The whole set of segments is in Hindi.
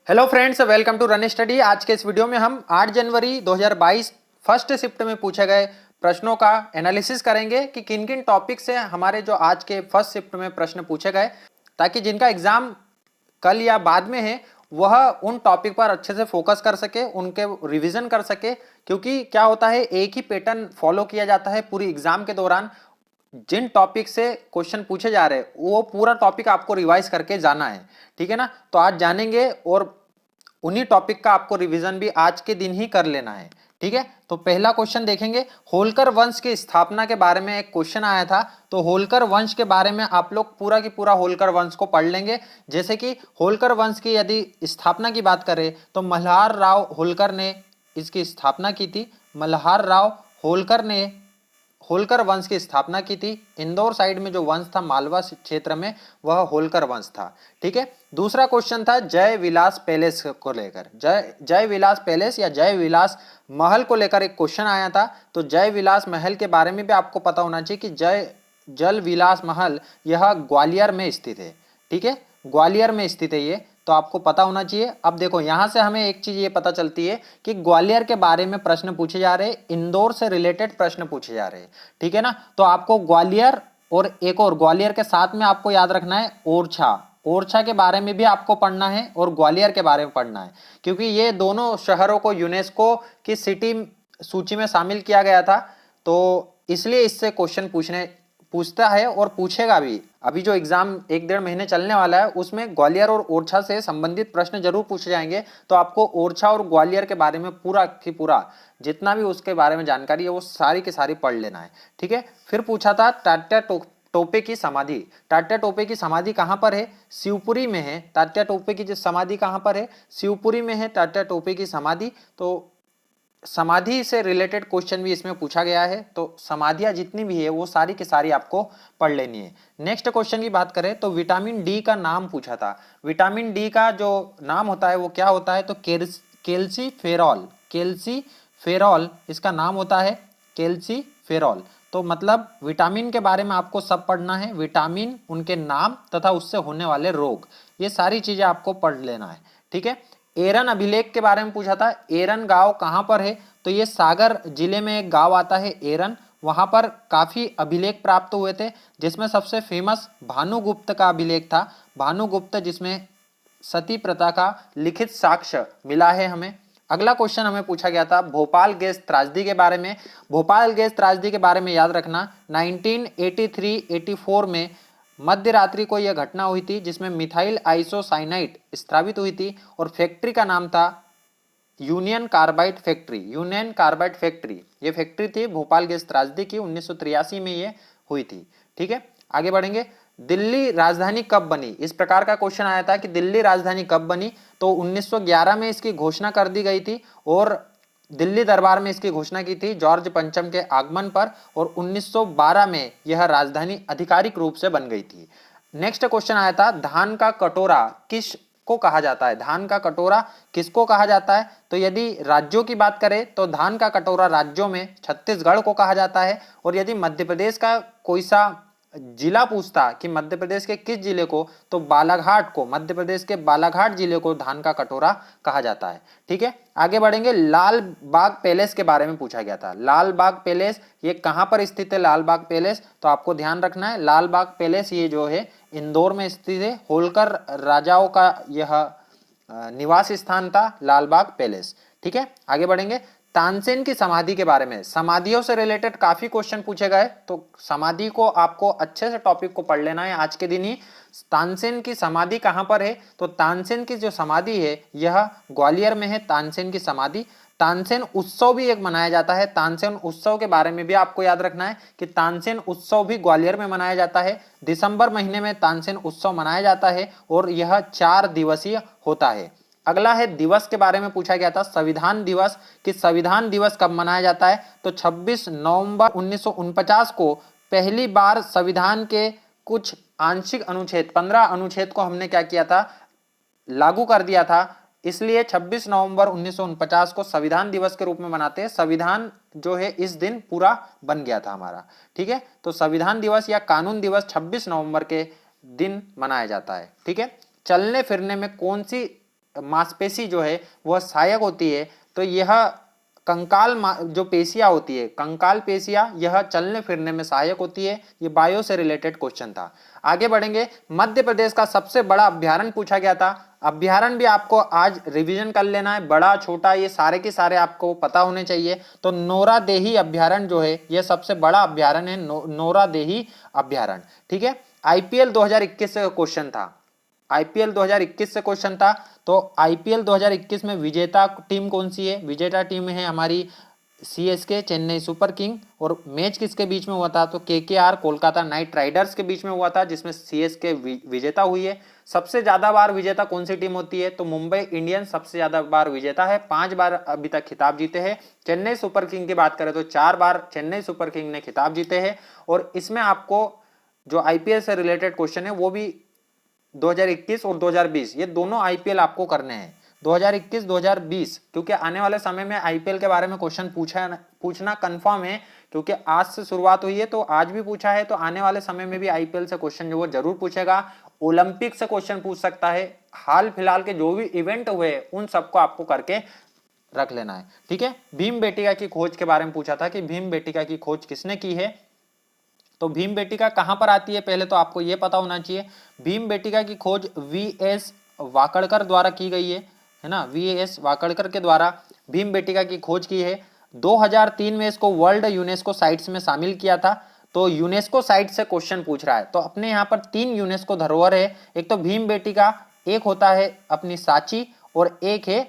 Hello friends, welcome to run study. आज के इस वीडियो में हम 8 जनवरी 2022 फर्स्ट शिफ्ट में पूछे गए प्रश्नों का एनालिसिस करेंगे कि किन किन टॉपिक से हमारे जो आज के फर्स्ट शिफ्ट में प्रश्न पूछे गए, ताकि जिनका एग्जाम कल या बाद में है वह उन टॉपिक पर अच्छे से फोकस कर सके, उनके रिवीजन कर सके। क्योंकि क्या होता है, एक ही पैटर्न फॉलो किया जाता है पूरी एग्जाम के दौरान। जिन टॉपिक से क्वेश्चन पूछे जा रहे हैं वो पूरा टॉपिक आपको रिवाइज करके जाना है, ठीक है ना। तो आज जानेंगे और उन्हीं टॉपिक का आपको रिवीजन भी आज के दिन ही कर लेना है, ठीक है। तो पहला क्वेश्चन देखेंगे, होलकर वंश की स्थापना के बारे में एक क्वेश्चन आया था। तो होलकर वंश के बारे में आप लोग पूरा की पूरा होलकर वंश को पढ़ लेंगे। जैसे कि होलकर वंश की यदि स्थापना की बात करें तो मल्हार राव होलकर ने इसकी स्थापना की थी। मल्हार राव होलकर ने होलकर वंश की स्थापना की थी। इंदौर साइड में जो वंश था, मालवा क्षेत्र में, वह होलकर वंश था, ठीक है। दूसरा क्वेश्चन था जय विलास पैलेस को लेकर। जय विलास पैलेस या जय विलास महल को लेकर एक क्वेश्चन आया था। तो जय विलास महल के बारे में भी आपको पता होना चाहिए कि जल विलास महल यह ग्वालियर में स्थित है, ठीक है। ग्वालियर में स्थित है ये, तो आपको पता होना चाहिए। अब देखो, यहां से हमें एक चीज ये पता चलती है कि ग्वालियर के बारे में प्रश्न पूछे जा रहे हैं, इंदौर से रिलेटेड प्रश्न पूछे जा रहे हैं, ठीक है ना। तो आपको ग्वालियर और एक और ग्वालियर के साथ में आपको याद रखना है ओरछा। ओरछा के बारे में भी आपको पढ़ना है और ग्वालियर के बारे में पढ़ना है, क्योंकि ये दोनों शहरों को यूनेस्को की सिटी सूची में शामिल किया गया था। तो इसलिए इससे क्वेश्चन पूछता है और पूछेगा भी। अभी जो एग्जाम 1-1.5 महीने चलने वाला है उसमें ग्वालियर और ओरछा से संबंधित प्रश्न जरूर पूछे जाएंगे। तो आपको ओरछा और ग्वालियर के बारे में पूरा की पूरा जितना भी उसके बारे में जानकारी है वो सारी की सारी पढ़ लेना है, ठीक है। फिर पूछा था तात्या टोपे की समाधि। तात्या टोपे की समाधि कहां पर है? शिवपुरी में है। तात्या टोपे की जो समाधि कहां पर है? शिवपुरी में है तात्या टोपे की समाधि। तो समाधि से रिलेटेड क्वेश्चन भी इसमें पूछा गया है। तो समाधियां जितनी भी है वो सारी की सारी आपको पढ़ लेनी है। नेक्स्ट क्वेश्चन की बात करें तो विटामिन डी का नाम पूछा था। विटामिन डी का जो नाम होता है वो क्या होता है? तो कैल्सीफेरॉल। कैल्सीफेरॉल इसका नाम होता है, कैल्सीफेरॉल। तो मतलब विटामिन के बारे में आपको सब पढ़ना है, विटामिन, उनके नाम तथा उससे होने वाले रोग, ये सारी चीजें आपको पढ़ लेना है, ठीक है। एरन अभिलेख के बारे में पूछा था। एरन गांव कहां पर है? तो ये सागर जिले में एक गांव आता है एरन। वहां पर काफी अभिलेख प्राप्त हुए थे, जिसमें सबसे फेमस भानुगुप्त का अभिलेख था। भानुगुप्त, जिसमें सती प्रथा का लिखित साक्ष्य मिला है हमें। अगला क्वेश्चन हमें पूछा गया था भोपाल गैस त्रासदी के बारे में। भोपाल गैस त्रासदी के बारे में याद रखना, 1983-84 में मध्य रात्रि को यह घटना हुई थी, जिसमें मिथाइल आइसोसाइनाइड स्रावित हुई थी और फैक्ट्री का नाम था union carbide factory. Union carbide factory ये फैक्ट्री थी भोपाल गैस त्रासदी की, 1983 में ये हुई थी, ठीक है। आगे बढ़ेंगे, दिल्ली राजधानी कब बनी? इस प्रकार का क्वेश्चन आया था कि दिल्ली राजधानी कब बनी। तो 1911 में इसकी घोषणा कर दी गई थी और दिल्ली दरबार में इसकी घोषणा की थी जॉर्ज पंचम के आगमन पर, और 1912 में यह राजधानी आधिकारिक रूप से बन गई थी। नेक्स्ट क्वेश्चन आया था धान का कटोरा किस को कहा जाता है? धान का कटोरा किसको कहा जाता है? तो यदि राज्यों की बात करें तो धान का कटोरा राज्यों में छत्तीसगढ़ को कहा जाता है। और यदि मध्य प्रदेश का कोई सा जिला पूछता कि मध्य प्रदेश के किस जिले को, तो बालाघाट को, मध्य प्रदेश के बालाघाट जिले को धान का कटोरा कहा जाता है, ठीक है। आगे बढ़ेंगे, लाल बाग पैलेस के बारे में पूछा गया था। लाल बाग पैलेस ये कहां पर स्थित है? लाल बाग पैलेस, तो आपको ध्यान रखना है लाल बाग पैलेस ये जो है इंदौर में स्थित है। होलकर राजाओं का यह निवास स्थान था लाल बाग पैलेस, ठीक है। आगे बढ़ेंगे, तानसेन की समाधि के बारे में। समाधियों से रिलेटेड काफी क्वेश्चन पूछे गए, तो समाधि को आपको अच्छे से टॉपिक को पढ़ लेना है आज के दिन ही। तानसेन की समाधि कहां पर है? तो तानसेन की जो समाधि है यह ग्वालियर में है, तानसेन की समाधि। तानसेन उत्सव भी एक मनाया जाता है। तानसेन उत्सव के बारे में भी आपको याद रखना है कि तानसेन उत्सव भी ग्वालियर में मनाया जाता है। दिसंबर महीने में तानसेन उत्सव मनाया जाता है और यह 4 दिवसीय होता है। अगला है दिवस के बारे में पूछा गया था, संविधान दिवस। कि संविधान दिवस कब मनाया जाता है? तो 26 नवंबर 1949 को पहली बार संविधान के कुछ आंशिक अनुच्छेद, 15 अनुच्छेद को हमने क्या किया था? लागू कर दिया था। इसलिए 26 नवंबर 1949 को संविधान दिवस के रूप में मनाते हैं। संविधान जो है इस दिन पूरा बन गया था हमारा, ठीक है। तो संविधान दिवस या कानून दिवस 26 नवंबर के दिन मनाया जाता है, ठीक है। चलने फिरने में कौन सी मांसपेशी जो है वह सहायक होती है, तो यह कंकाल जो पेशियां होती है, कंकाल पेशियां, यह चलने फिरने में सहायक होती है। ये बायो से रिलेटेड क्वेश्चन था। आगे बढ़ेंगे। मध्य प्रदेश का सबसे बड़ा अभ्यारण्य पूछा गया था। अभ्यारण्य भी आपको आज रिवीजन कर लेना है, बड़ा छोटा ये सारे के सारे आपको पता होने चाहिए। तो नोरादेही अभ्यारण्य जो है यह सबसे बड़ा अभ्यारण्य है, नोरादेही अभ्यारण्य। ठीक है। आईपीएल 2021 से क्वेश्चन था, आईपीएल 2021 से क्वेश्चन था। तो आईपीएल 2021 में विजेता टीम कौन सी है? विजेता टीम है हमारी सीएसके, चेन्नई सुपर किंग। और मैच किसके बीच में हुआ था? तो केकेआर, कोलकाता नाइट राइडर्स के बीच में हुआ था, जिसमें सीएसके विजेता हुई है। सबसे ज्यादा बार विजेता कौन सी टीम होती है? तो मुंबई इंडियंस सबसे ज्यादा बार विजेता है, 5 बार अभी तक खिताब जीते हैं। चेन्नई सुपर किंग की बात करें तो 4 बार चेन्नई सुपर किंग ने खिताब जीते हैं। और इसमें आपको जो आईपीएल से रिलेटेड क्वेश्चन है वो भी 2021 और 2020 ये दोनों आईपीएल आपको करने हैं, 2021 2020, क्योंकि आने वाले समय में आईपीएल के बारे में क्वेश्चन पूछना कंफर्म है, क्योंकि आज से शुरुआत हुई है तो आज भी पूछा है, तो आने वाले समय में भी आईपीएल से क्वेश्चन जो वो जरूर पूछेगा। ओलंपिक से क्वेश्चन पूछ सकता है। हाल फिलहाल के जो भी इवेंट हुए उन सबको आपको करके रख लेना है। ठीक है। भीम बेटिका की खोज के बारे में पूछा था कि भीम बेटिका की खोज किसने की है? तो भीम बेटिका कहां पर आती है? पहले तो आपको यह पता होना चाहिए। भीम बेटिका की खोज वीएस वाकड़कर द्वारा की गई है ना, वीएस वाकड़कर के द्वारा भीम बेटिका की खोज की है। 2003 में इसको वर्ल्ड यूनेस्को साइट्स में शामिल किया था। तो यूनेस्को साइट से क्वेश्चन पूछ रहा है। तो अपने यहाँ पर 3 यूनेस्को धरोहर है, एक तो भीम बेटिका, एक होता है अपनी सांची और एक है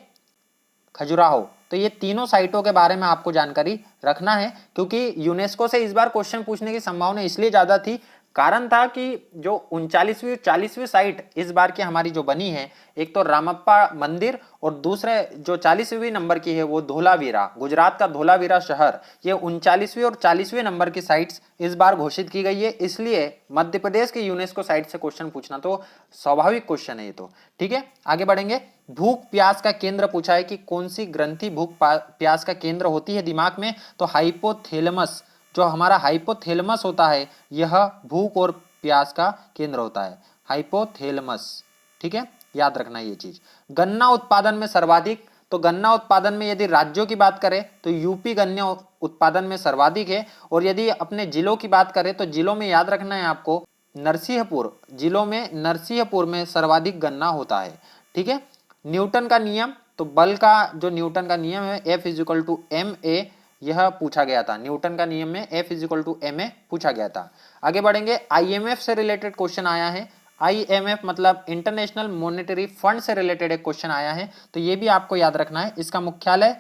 खजुराहो। तो ये तीनों साइटों के बारे में आपको जानकारी रखना है, क्योंकि यूनेस्को से इस बार क्वेश्चन पूछने की संभावना इसलिए ज्यादा थी, कारण था कि जो 39वीं 40वीं साइट इस बार की हमारी जो बनी है, एक तो रामप्पा मंदिर और दूसरे जो 40वीं नंबर की है वो धोलावीरा, गुजरात का धोलावीरा शहर, ये 39वीं और 40वें नंबर की साइट्स इस बार घोषित की गई है। इसलिए मध्य प्रदेश की यूनेस्को साइट से क्वेश्चन पूछना तो स्वाभाविक क्वेश्चन है ये तो। ठीक है। आगे बढ़ेंगे। भूख प्यास का केंद्र पूछा है कि कौन सी ग्रंथि भूख प्यास का केंद्र होती है दिमाग में? तो हाइपोथैलेमस, जो हमारा हाइपोथैलेमस होता है यह भूख और प्यास का केंद्र होता है, हाइपोथैलेमस। ठीक है, याद रखना ये चीज। गन्ना उत्पादन में सर्वाधिक, तो गन्ना उत्पादन में यदि राज्यों की बात करें तो यूपी गन्ना उत्पादन में सर्वाधिक है। और यदि अपने जिलों की बात करें तो जिलों में याद रखना है आपको, नरसिंहपुर जिलों में, नरसिंहपुर में सर्वाधिक गन्ना होता है। ठीक है। न्यूटन का नियम, तो बल का जो न्यूटन का नियम है F = ma, यह पूछा गया था। न्यूटन का नियम में F = ma पूछा गया था। आगे बढ़ेंगे। आईएमएफ से रिलेटेड क्वेश्चन आया है। आईएमएफ मतलब इंटरनेशनल मॉनेटरी फंड से रिलेटेड एक क्वेश्चन आया है, तो ये भी आपको याद रखना है। इसका मुख्यालय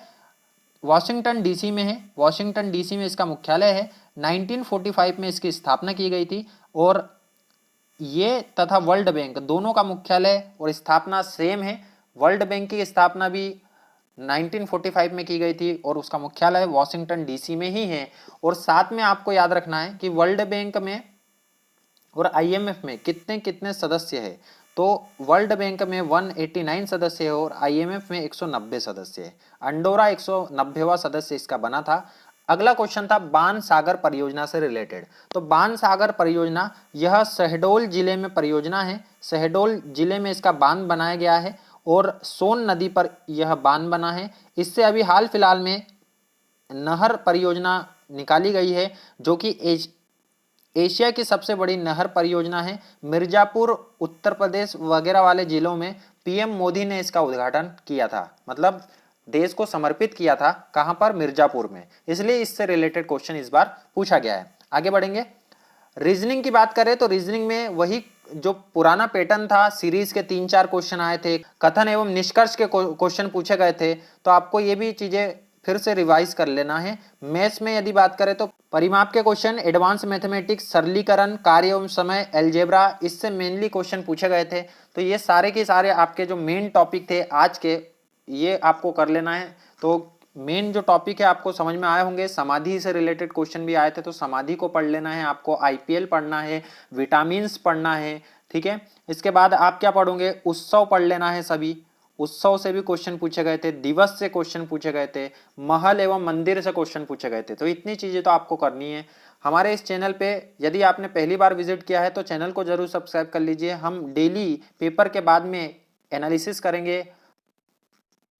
वॉशिंगटन डीसी में है, वॉशिंगटन डीसी में इसका मुख्यालय है। 1945 में इसकी स्थापना की गई थी। और ये तथा वर्ल्ड बैंक दोनों का मुख्यालय और स्थापना सेम है। वर्ल्ड बैंक की स्थापना भी 1945 में की गई थी और उसका मुख्यालय वॉशिंगटन डीसी में ही है। और साथ में आपको याद रखना है कि वर्ल्ड बैंक में और आईएमएफ में कितने कितने सदस्य है? तो वर्ल्ड बैंक में 189 सदस्य है और आईएमएफ में 190 सदस्य है। अंडोरा 190वां सदस्य इसका बना था। अगला क्वेश्चन था बाण सागर परियोजना से रिलेटेड। तो बाण सागर परियोजना यह शहडोल जिले में परियोजना है। शहडोल जिले में इसका बांध बनाया गया है और सोन नदी पर यह बांध बना है। इससे अभी हाल फिलहाल में नहर परियोजना निकाली गई है, जो कि एशिया की सबसे बड़ी नहर परियोजना है। मिर्जापुर, उत्तर प्रदेश वगैरह वाले जिलों में पीएम मोदी ने इसका उद्घाटन किया था, मतलब देश को समर्पित किया था। कहां पर? मिर्जापुर में। इसलिए इससे रिलेटेड क्वेश्चन इस बार पूछा गया है। आगे बढ़ेंगे। रीजनिंग की बात करें तो रीजनिंग में वही जो पुराना पैटर्न था, सीरीज के 3-4 क्वेश्चन आए थे, कथन एवं निष्कर्ष के क्वेश्चन पूछे गए थे। तो आपको ये भी चीजें फिर से रिवाइज कर लेना है। मैथ्स में यदि बात करें तो परिमाप के क्वेश्चन, एडवांस मैथमेटिक्स, सरलीकरण, कार्य एवं समय, अलजेब्रा, इससे मेनली क्वेश्चन पूछे गए थे। तो ये सारे के सारे आपके जो मेन टॉपिक थे आज के, ये आपको कर लेना है। तो मेन जो टॉपिक है आपको समझ में आए होंगे। समाधि से रिलेटेड क्वेश्चन भी आए थे, तो समाधि को पढ़ लेना है आपको। आईपीएल पढ़ना है, विटामिन्स पढ़ना है। ठीक है। इसके बाद आप क्या पढ़ोगे? उत्सव पढ़ लेना है सभी। उत्सव से भी क्वेश्चन पूछे गए थे, दिवस से क्वेश्चन पूछे गए थे, महल एवं मंदिर से क्वेश्चन पूछे गए थे। तो इतनी चीजें तो आपको करनी है। हमारे इस चैनल पे यदि आपने पहली बार विजिट किया है तो चैनल को जरूर सब्सक्राइब कर लीजिए। हम डेली पेपर के बाद में एनालिसिस करेंगे,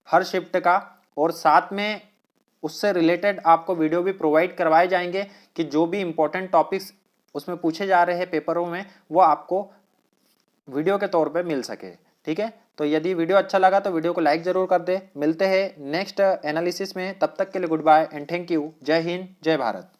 हर शिफ्ट का, और साथ में उससे रिलेटेड आपको वीडियो भी प्रोवाइड करवाए जाएंगे कि जो भी इंपॉर्टेंट टॉपिक्स उसमें पूछे जा रहे हैं पेपरों में वो आपको वीडियो के तौर पे मिल सके। ठीक है, तो यदि वीडियो अच्छा लगा तो वीडियो को लाइक जरूर कर दे। मिलते हैं नेक्स्ट एनालिसिस में, तब तक के लिए good bye and thank you. जय हिंद, जय भारत।